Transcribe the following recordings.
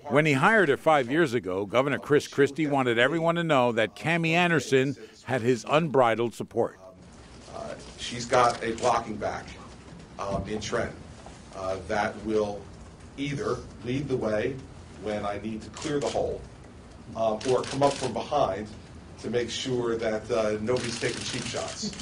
When he hired her 5 years ago, Governor Chris Christie wanted everyone to know that Cami Anderson had his unbridled support. She's got a blocking back in Trent that will either lead the way when I need to clear the hole or come up from behind to make sure that nobody's taking cheap shots.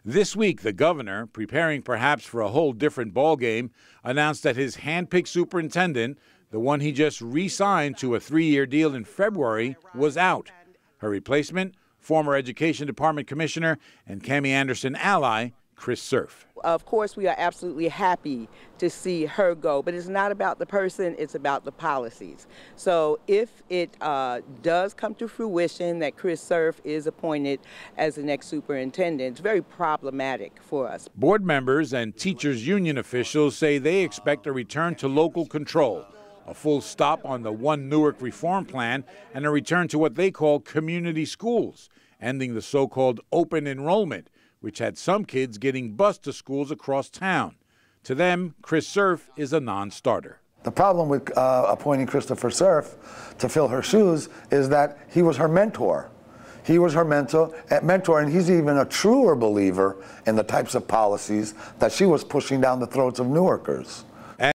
This week, the governor, preparing perhaps for a whole different ballgame, announced that his handpicked superintendent, the one he just re-signed to a 3-year deal in February, was out. Her replacement, former Education Department Commissioner and Cami Anderson ally, Chris Surf. Of course, we are absolutely happy to see her go, but it's not about the person, it's about the policies. So if it does come to fruition that Chris Surf is appointed as the next superintendent, it's very problematic for us. Board members and teachers union officials say they expect a return to local control, a full stop on the One Newark reform plan, and a return to what they call community schools, ending the so-called open enrollment, which had some kids getting bused to schools across town. To them, Chris Surf is a non-starter. The problem with appointing Christopher Surf to fill her shoes is that he was her mentor. He was her mentor, and he's even a truer believer in the types of policies that she was pushing down the throats of Newarkers.